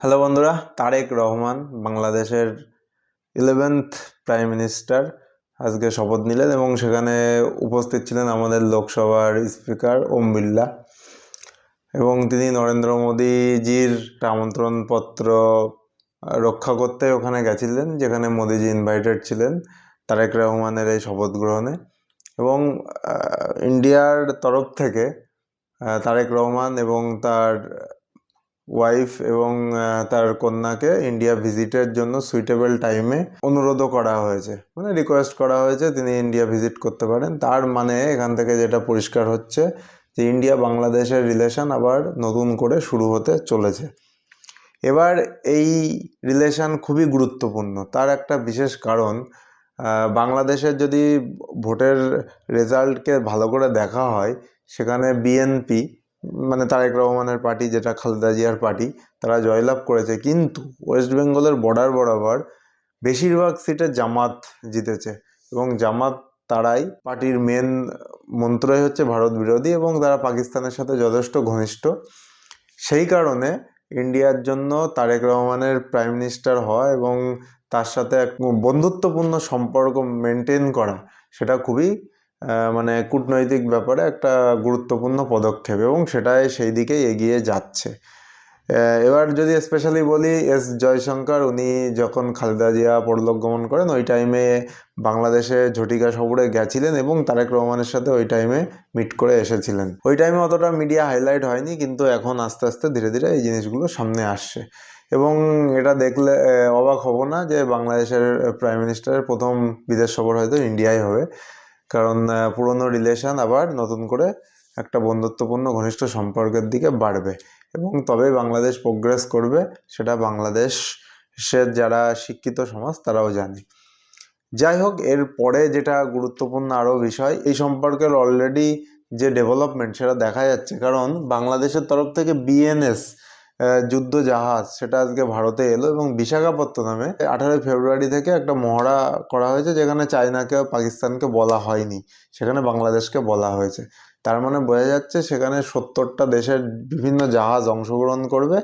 Hello বন্ধুরা, তারেক রহমান বাংলাদেশের 11th prime minister আজকে শপথ নিলেন এবং সেখানে উপস্থিত ছিলেন আমাদের লোকসভার স্পিকার ওম বিড়লা এবং তিনি নরেন্দ্র মোদীজির আমন্ত্রণপত্র রক্ষা করতে ওখানে গেছিলেন, যেখানে মোদীজি ইনভাইটেড ছিলেন তারেক রহমানের এই শপথ গ্রহণে। এবং ইন্ডিয়ার তরফ থেকে তারেক রহমান এবং তার ওয়াইফ এবং তার কন্যাকে ইন্ডিয়া ভিজিটের জন্য সুইটেবল টাইমে অনুরোধও করা হয়েছে, মানে রিকোয়েস্ট করা হয়েছে তিনি ইন্ডিয়া ভিজিট করতে পারেন। তার মানে এখান থেকে যেটা পরিষ্কার হচ্ছে যে ইন্ডিয়া বাংলাদেশের রিলেশন আবার নতুন করে শুরু হতে চলেছে। এবার এই রিলেশন খুবই গুরুত্বপূর্ণ। তার একটা বিশেষ কারণ, বাংলাদেশের যদি ভোটের রেজাল্টকে ভালো করে দেখা হয়, সেখানে বিএনপি মানে তারেক রহমানের পার্টি, যেটা খালেদা জিয়ার পার্টি, তারা জয়লাভ করেছে, কিন্তু ওয়েস্ট বেঙ্গলের বর্ডার বরাবর বেশিরভাগ সিটে জামাত জিতেছে এবং জামাত তারাই পার্টির মেন মন্ত্রই হচ্ছে ভারত বিরোধী এবং তারা পাকিস্তানের সাথে যথেষ্ট ঘনিষ্ঠ। সেই কারণে ইন্ডিয়ার জন্য তারেক রহমানের প্রাইম মিনিস্টার হওয়া এবং তার সাথে এক বন্ধুত্বপূর্ণ সম্পর্ক মেনটেন করা, সেটা খুবই মানে কূটনৈতিক ব্যাপারে একটা গুরুত্বপূর্ণ পদক্ষেপ এবং সেটাই সেই দিকেই এগিয়ে যাচ্ছে। এবার যদি স্পেশালি বলি, এস জয়শঙ্কর উনি যখন খালেদা জিয়া পরলোক গমন করেন ওই টাইমে বাংলাদেশে ঝটিকা সফরে গেছিলেন এবং তারেক রহমানের সাথে ওই টাইমে মিট করে এসেছিলেন। ওই টাইমে অতটা মিডিয়া হাইলাইট হয়নি, কিন্তু এখন আস্তে আস্তে ধীরে ধীরে এই জিনিসগুলো সামনে আসছে এবং এটা দেখলে অবাক হব না যে বাংলাদেশের প্রাইম মিনিস্টারের প্রথম বিদেশ সফর হয়তো ইন্ডিয়ায় হবে, কারণ পুরনো রিলেশন আবার নতুন করে একটা বন্ধুত্বপূর্ণ ঘনিষ্ঠ সম্পর্কের দিকে বাড়বে এবং তবেই বাংলাদেশ প্রোগ্রেস করবে, সেটা বাংলাদেশের যারা শিক্ষিত সমাজ তারাও জানে। যাই হোক, এর পরে যেটা গুরুত্বপূর্ণ আরও বিষয়, এই সম্পর্কের অলরেডি যে ডেভেলপমেন্ট সেটা দেখা যাচ্ছে, কারণ বাংলাদেশের তরফ থেকে বিএনএস যুদ্ধ জাহাজ সেটা আজকে ভারতে এলো এবং বিশাখাপত্তনমে 18 ফেব্রুয়ারি থেকে একটা মহড়া করা হয়েছে, যেখানে চায়নাকে পাকিস্তানকে বলা হয়নি, সেখানে বাংলাদেশকে বলা হয়েছে। তার মানে বোঝা যাচ্ছে সেখানে 70টা দেশের বিভিন্ন জাহাজ অংশগ্রহণ করবে,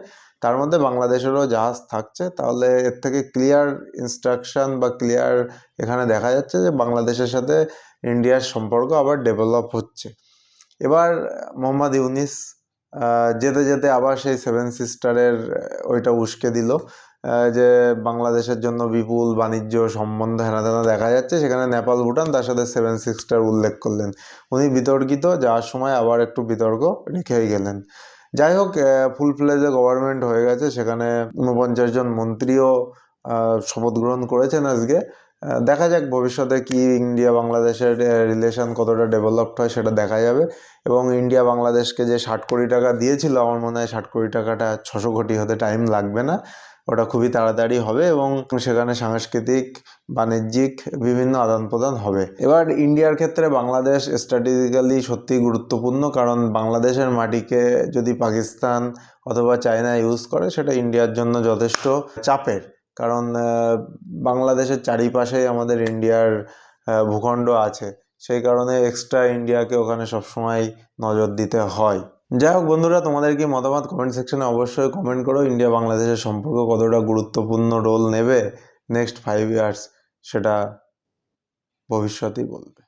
তার মধ্যে বাংলাদেশেরও জাহাজ থাকছে। তাহলে এর থেকে ক্লিয়ার ইনস্ট্রাকশন বা ক্লিয়ার এখানে দেখা যাচ্ছে যে বাংলাদেশের সাথে ইন্ডিয়ার সম্পর্ক আবার ডেভেলপ হচ্ছে। এবার মোহাম্মদ ইউনিস যেতে যেতে আবার সেই 7 সিস্টারের ওইটা উস্কে দিল যে বাংলাদেশের জন্য বিপুল বাণিজ্য সম্বন্ধ হেনাতেনা দেখা যাচ্ছে, সেখানে নেপাল ভুটান তার সাথে 7 সিস্টার উল্লেখ করলেন। উনি বিতর্কিত, যাওয়ার সময় আবার একটু বিতর্ক রেখেই গেলেন। যাই হোক, ফুল ফ্লেজে গভর্নমেন্ট হয়ে গেছে, সেখানে 49 জন মন্ত্রীও শপথ গ্রহণ করেছেন আজকে। দেখা যাক ভবিষ্যতে কি ইন্ডিয়া বাংলাদেশের রিলেশন কতটা ডেভেলপড হয় সেটা দেখা যাবে। এবং ইন্ডিয়া বাংলাদেশকে যে 60 কোটি টাকা দিয়েছিল, আমার মনে হয় 60 কোটি টাকাটা 600 কোটি হতে টাইম লাগবে না, ওটা খুবই তাড়াতাড়ি হবে এবং সেখানে সাংস্কৃতিক বাণিজ্যিক বিভিন্ন আদান প্রদান হবে। এবার ইন্ডিয়ার ক্ষেত্রে বাংলাদেশ স্ট্র্যাটেজিক্যালি সত্যিই গুরুত্বপূর্ণ, কারণ বাংলাদেশের মাটিকে যদি পাকিস্তান অথবা চায়না ইউজ করে সেটা ইন্ডিয়ার জন্য যথেষ্ট চাপের, কারণ বাংলাদেশের চারিপাশেই আমাদের ইন্ডিয়ার ভূখণ্ড আছে, সেই কারণে এক্সট্রা ইন্ডিয়াকে ওখানে সবসময় নজর দিতে হয়। যাই হোক বন্ধুরা, তোমাদের কি মতামত কমেন্ট সেকশনে অবশ্যই কমেন্ট করো। ইন্ডিয়া বাংলাদেশের সম্পর্ক কতটা গুরুত্বপূর্ণ রোল নেবে নেক্সট 5 ইয়ার্স, সেটা ভবিষ্যতেই বলবে।